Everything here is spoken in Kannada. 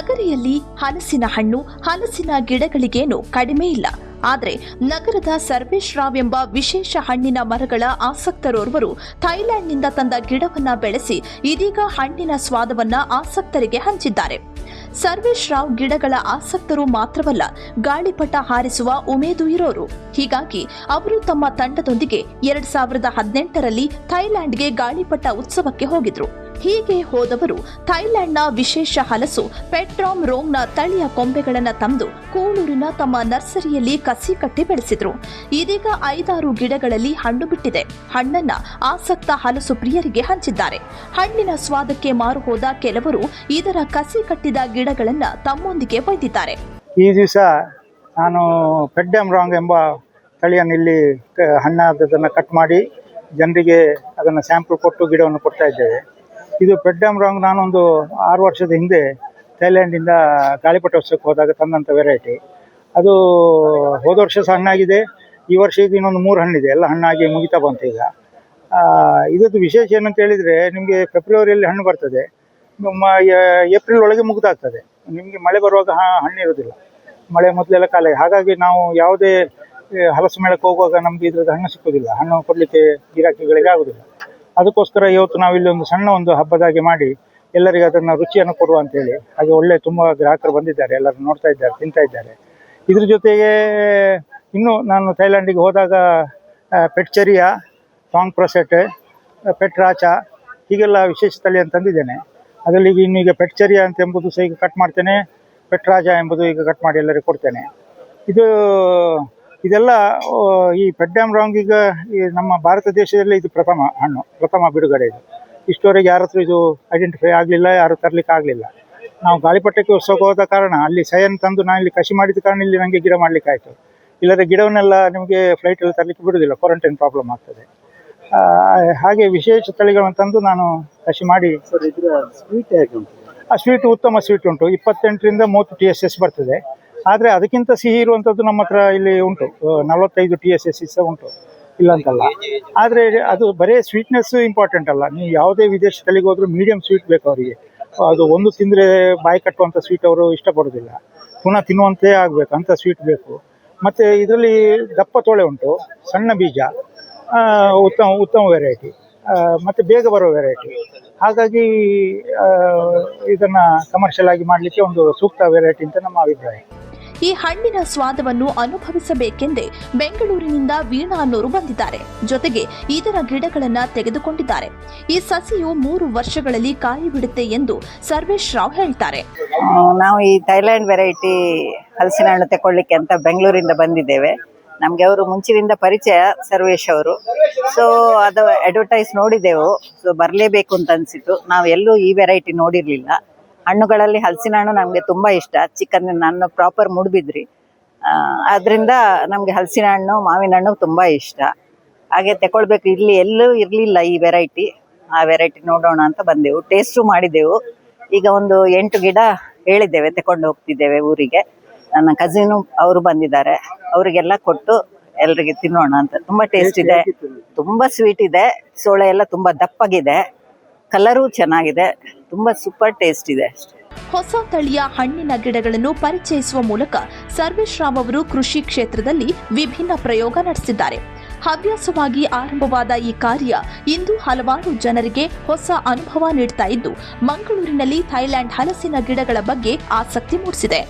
ನಗರಿಯಲ್ಲಿ ಹಲಸಿನ ಹಣ್ಣು, ಹಲಸಿನ ಗಿಡಗಳಿಗೇನು ಕಡಿಮೆ ಇಲ್ಲ. ಆದರೆ ನಗರದ ಸರ್ವೇಶ್ ರಾವ್ ಎಂಬ ವಿಶೇಷ ಹಣ್ಣಿನ ಮರಗಳ ಆಸಕ್ತರೋರ್ವರು ಥೈಲ್ಯಾಂಡ್ನಿಂದ ತಂದ ಗಿಡವನ್ನ ಬೆಳೆಸಿ ಇದೀಗ ಹಣ್ಣಿನ ಸ್ವಾದವನ್ನ ಆಸಕ್ತರಿಗೆ ಹಂಚಿದ್ದಾರೆ. ಸರ್ವೇಶ್ ರಾವ್ ಗಿಡಗಳ ಆಸಕ್ತರು ಮಾತ್ರವಲ್ಲ, ಗಾಳಿಪಟ ಹಾರಿಸುವ ಉಮೇದು ಇರೋರು. ಹೀಗಾಗಿ ಅವರು ತಮ್ಮ ತಂಡದೊಂದಿಗೆ 2018ರಲ್ಲಿ ಥೈಲ್ಯಾಂಡ್ಗೆ ಗಾಳಿಪಟ ಉತ್ಸವಕ್ಕೆ ಹೋಗಿದ್ರು. ಹೀಗೆ ಹೋದವರು ಥೈಲ್ಯಾಂಡ್ನ ವಿಶೇಷ ಹಲಸು ಪೆಟ್ರಾಮ್ ರೋಂಗ್ನ ತಳಿಯ ಕೊಂಬೆಗಳನ್ನು ತಂದು ಕೂಳೂರಿನ ತಮ್ಮ ನರ್ಸರಿಯಲ್ಲಿ ಕಸಿ ಕಟ್ಟಿ ಬೆಳೆಸಿದ್ರು. ಇದೀಗ 5-6 ಗಿಡಗಳಲ್ಲಿ ಹಣ್ಣು ಬಿಟ್ಟಿದೆ. ಹಣ್ಣನ್ನ ಆಸಕ್ತ ಹಲಸು ಪ್ರಿಯರಿಗೆ ಹಂಚಿದ್ದಾರೆ. ಹಣ್ಣಿನ ಸ್ವಾದಕ್ಕೆ ಮಾರು ಹೋದ ಕೆಲವರು ಇದರ ಕಸಿ ಕಟ್ಟಿದ ಗಿಡಗಳನ್ನ ತಮ್ಮೊಂದಿಗೆ ಒಯ್ದಿದ್ದಾರೆ. ಈ ದಿವಸ ನಾನು ಪೆಟ್ರಾಮ್ ರೋಂಗ್ ಎಂಬ ತಳಿಯನ್ನು ಇಲ್ಲಿ ಹಣ್ಣಾದದನ್ನು ಕಟ್ ಮಾಡಿ ಜನರಿಗೆ ಅದನ್ನು ಸ್ಯಾಂಪಲ್ ಕೊಟ್ಟು ಗಿಡವನ್ನು ಕೊಡ್ತಾ ಇದ್ದೇವೆ. ಇದು ಪೆಟ್ರಾಮ್ ರೋಂಗ್ ನಾನೊಂದು 6 ವರ್ಷದ ಹಿಂದೆ ಥೈಲ್ಯಾಂಡಿಂದ ಗಾಳಿಪಟ ಉತ್ಸವಕ್ಕೆ ಹೋದಾಗ ತಂದಂಥ ವೆರೈಟಿ. ಅದು ಹೋದ ವರ್ಷ ಸಹ ಹಣ್ಣಾಗಿದೆ. ಈ ವರ್ಷ ಇದು ಇನ್ನೊಂದು 3 ಹಣ್ಣಿದೆ. ಎಲ್ಲ ಹಣ್ಣಾಗಿ ಮುಗಿತಾ ಬಂತು. ಈಗ ಇದರದ್ದು ವಿಶೇಷ ಏನಂತ ಹೇಳಿದರೆ, ನಿಮಗೆ ಫೆಬ್ರವರಿಯಲ್ಲಿ ಹಣ್ಣು ಬರ್ತದೆ, ಏಪ್ರಿಲ್ ಒಳಗೆ ಮುಗಿದಾಗ್ತದೆ. ನಿಮಗೆ ಮಳೆ ಬರುವಾಗ ಹಣ್ಣಿರೋದಿಲ್ಲ. ಮಳೆ ಮೊದಲೆಲ್ಲ ಕಾಲ. ಹಾಗಾಗಿ ನಾವು ಯಾವುದೇ ಹಲಸು ಮೇಳಕ್ಕೆ ಹೋಗುವಾಗ ನಮಗೆ ಇದ್ರದ್ದು ಹಣ್ಣು ಸಿಕ್ಕೋದಿಲ್ಲ. ಹಣ್ಣು ಕೊಡಲಿಕ್ಕೆ ಗಿರಾಕಿಗಳಿಗೆ ಆಗೋದಿಲ್ಲ. ಅದಕ್ಕೋಸ್ಕರ ಇವತ್ತು ನಾವಿಲ್ಲಿ ಒಂದು ಸಣ್ಣ ಒಂದು ಹಬ್ಬದಾಗಿ ಮಾಡಿ ಎಲ್ಲರಿಗೂ ಅದನ್ನು ರುಚಿಯನ್ನು ಕೊಡುವ ಅಂತೇಳಿ, ಹಾಗೆ ಒಳ್ಳೆ ತುಂಬ ಗ್ರಾಹಕರು ಬಂದಿದ್ದಾರೆ. ಎಲ್ಲರೂ ನೋಡ್ತಾ ಇದ್ದಾರೆ, ತಿಂತಾ ಇದ್ದಾರೆ. ಇದ್ರ ಜೊತೆಗೆ ಇನ್ನು ನಾನು ಥೈಲ್ಯಾಂಡಿಗೆ ಹೋದಾಗ ಪೆಟ್ಚೆರಿಯಾ, ಸಾಂಗ್ ಪ್ರೊಸೆಟ್, ಪೆಟ್ರಾಚ ಹೀಗೆಲ್ಲ ವಿಶೇಷ ತಳಿಯನ್ನು ತಂದಿದ್ದೇನೆ. ಅದರಲ್ಲಿ ಈಗ ಪೆಟ್ಚೆರಿಯಾ ಅಂತ ಎಂಬುದು ಸಹ ಈಗ ಕಟ್ ಮಾಡ್ತೇನೆ. ಪೆಟ್ರಾಜ ಎಂಬುದು ಈಗ ಕಟ್ ಮಾಡಿ ಎಲ್ಲರಿಗೂ ಕೊಡ್ತೇನೆ. ಇದೆಲ್ಲ ಈ ಪೆಟ್ರಾಮ್ ರೋಂಗ್ ಈಗ ಈ ನಮ್ಮ ಭಾರತ ದೇಶದಲ್ಲಿ ಇದು ಪ್ರಥಮ ಬಿಡುಗಡೆ. ಇದು ಇಷ್ಟವರೆಗೆ ಯಾರ ಹತ್ರ ಇದು ಐಡೆಂಟಿಫೈ ಆಗಲಿಲ್ಲ, ಯಾರು ತರಲಿಕ್ಕೆ ಆಗಲಿಲ್ಲ. ನಾವು ಗಾಳಿಪಟಕ್ಕೆ ಉತ್ಸವಕ್ಕೆ ಹೋದ ಕಾರಣ ಅಲ್ಲಿ ಸೈನ್ ತಂದು ನಾನು ಇಲ್ಲಿ ಕಸಿ ಮಾಡಿದ ಕಾರಣ ಇಲ್ಲಿ ನನಗೆ ಗಿಡ ಮಾಡಲಿಕ್ಕೆ ಆಯಿತು. ಇಲ್ಲದ್ರೆ ಗಿಡವನ್ನೆಲ್ಲ ನಿಮಗೆ ಫ್ಲೈಟಲ್ಲಿ ತರಲಿಕ್ಕೆ ಬಿಡೋದಿಲ್ಲ, ಕ್ವಾರಂಟೈನ್ ಪ್ರಾಬ್ಲಮ್ ಆಗ್ತದೆ. ಹಾಗೆ ವಿಶೇಷ ತಳಿಗಳನ್ನು ತಂದು ನಾನು ಕಸಿ ಮಾಡಿ. ಸ್ವೀಟ್ ಹೇಗೆ ಉಂಟು? ಆ ಸ್ವೀಟ್ ಉತ್ತಮ ಸ್ವೀಟ್ ಉಂಟು. 28ರಿಂದ 30 TSS ಬರ್ತದೆ. ಆದರೆ ಅದಕ್ಕಿಂತ ಸಿಹಿ ಇರುವಂಥದ್ದು ನಮ್ಮ ಹತ್ರ ಇಲ್ಲಿ ಉಂಟು. 45 TSS ಸಹ ಉಂಟು, ಇಲ್ಲ ಅಂತಲ್ಲ. ಆದರೆ ಅದು ಬರೀ ಸ್ವೀಟ್ನೆಸ್ ಇಂಪಾರ್ಟೆಂಟ್ ಅಲ್ಲ. ನೀವು ಯಾವುದೇ ವಿದೇಶ ತಳಿಗೆ ಹೋದರೂ ಮೀಡಿಯಂ ಸ್ವೀಟ್ ಬೇಕು ಅವರಿಗೆ. ಅದು ಒಂದು ತಿಂದರೆ ಬಾಯಿ ಕಟ್ಟುವಂಥ ಸ್ವೀಟ್ ಅವರು ಇಷ್ಟಪಡೋದಿಲ್ಲ. ಪುನಃ ತಿನ್ನುವಂತೆ ಆಗಬೇಕು ಅಂಥ ಸ್ವೀಟ್ ಬೇಕು. ಮತ್ತು ಇದರಲ್ಲಿ ದಪ್ಪ ತೋಳೆ ಉಂಟು, ಸಣ್ಣ ಬೀಜ, ಉತ್ತಮ ವೆರೈಟಿ, ಮತ್ತು ಬೇಗ ಬರೋ ವೆರೈಟಿ. ಹಾಗಾಗಿ ಇದನ್ನು ಕಮರ್ಷಿಯಲ್ ಆಗಿ ಮಾಡಲಿಕ್ಕೆ ಒಂದು ಸೂಕ್ತ ವೆರೈಟಿ ಅಂತ ನಮ್ಮ ಅಭಿಪ್ರಾಯ. ಈ ಹಣ್ಣಿನ ಸ್ವಾದವನ್ನು ಅನುಭವಿಸಬೇಕೆಂದೇ ಬೆಂಗಳೂರಿನಿಂದ ವೀಣಾ ಅನ್ನೋರು ಬಂದಿದ್ದಾರೆ. ಜೊತೆಗೆ ಇದರ ಗಿಡಗಳನ್ನ ತೆಗೆದುಕೊಂಡಿದ್ದಾರೆ. ಈ ಸಸಿಯು 3 ವರ್ಷಗಳಲ್ಲಿ ಕಾಯಿ ಬಿಡುತ್ತೆ ಎಂದು ಸರ್ವೇಶ್ ರಾವ್ ಹೇಳ್ತಾರೆ. ನಾವು ಈ ಥೈಲ್ಯಾಂಡ್ ವೆರೈಟಿ ಹಲಸಿನ ಹಣ್ಣು ತಗೊಳ್ಳಿಕ್ಕೆ ಅಂತ ಬೆಂಗಳೂರಿಂದ ಬಂದಿದ್ದೇವೆ. ನಮಗೆ ಅವರು ಮುಂಚಿನಿಂದ ಪರಿಚಯ, ಸರ್ವೇಶ್ ಅವರು. ಸೊ ಅದು ಅಡ್ವರ್ಟೈಸ್ ನೋಡಿದೆವು. ಸೊ ಬರಲೇಬೇಕು ಅಂತ ಅನಿಸಿತು. ನಾವು ಎಲ್ಲೂ ಈ ವೆರೈಟಿ ನೋಡಿರಲಿಲ್ಲ. ಹಣ್ಣುಗಳಲ್ಲಿ ಹಲಸಿನ ಹಣ್ಣು ನಮಗೆ ತುಂಬ ಇಷ್ಟ. ನಾನು ಪ್ರಾಪರ್ ಮೂಡುಬಿದ್ರಿ. ಅದರಿಂದ ನಮಗೆ ಹಲಸಿನ ಹಣ್ಣು, ಮಾವಿನ ಹಣ್ಣು ತುಂಬ ಇಷ್ಟ. ಹಾಗೆ ತಗೊಳ್ಬೇಕು, ಇಲ್ಲಿ ಎಲ್ಲೂ ಇರಲಿಲ್ಲ ಈ ವೆರೈಟಿ. ಆ ವೆರೈಟಿ ನೋಡೋಣ ಅಂತ ಬಂದೆವು. ಟೇಸ್ಟು ಮಾಡಿದೆವು. ಈಗ ಒಂದು 8 ಗಿಡ ಹೇಳಿದ್ದೇವೆ, ತಗೊಂಡು ಹೋಗ್ತಿದ್ದೇವೆ ಊರಿಗೆ. ನನ್ನ ಕಸಿನು ಅವರು ಬಂದಿದ್ದಾರೆ, ಅವರಿಗೆಲ್ಲ ಕೊಟ್ಟು ಎಲ್ರಿಗೆ ತಿನ್ನೋಣ ಅಂತ. ತುಂಬ ಟೇಸ್ಟ್ ಇದೆ, ತುಂಬ ಸ್ವೀಟ್ ಇದೆ. ಸೋಳೆ ಎಲ್ಲ ತುಂಬ ದಪ್ಪಗಿದೆ, ಕಲರು ಚೆನ್ನಾಗಿದೆ, ತುಂಬ ಸೂಪರ್ ಟೇಸ್ಟ್ ಇದೆ. ಹೊಸ ತಳಿಯ ಹಣ್ಣಿನ ಗಿಡಗಳನ್ನು ಪರಿಚಯಿಸುವ ಮೂಲಕ ಸರ್ವೇಶ್ ರಾವ್ ಅವರು ಕೃಷಿ ಕ್ಷೇತ್ರದಲ್ಲಿ ವಿಭಿನ್ನ ಪ್ರಯೋಗ ನಡೆಸಿದ್ದಾರೆ. ಹವ್ಯಾಸವಾಗಿ ಆರಂಭವಾದ ಈ ಕಾರ್ಯ ಇಂದು ಹಲವಾರು ಜನರಿಗೆ ಹೊಸ ಅನುಭವ ನೀಡ್ತಾ ಇದ್ದು, ಮಂಗಳೂರಿನಲ್ಲಿ ಥೈಲ್ಯಾಂಡ್ ಹಲಸಿನ ಗಿಡಗಳ ಬಗ್ಗೆ ಆಸಕ್ತಿ ಮೂಡಿಸಿದೆ.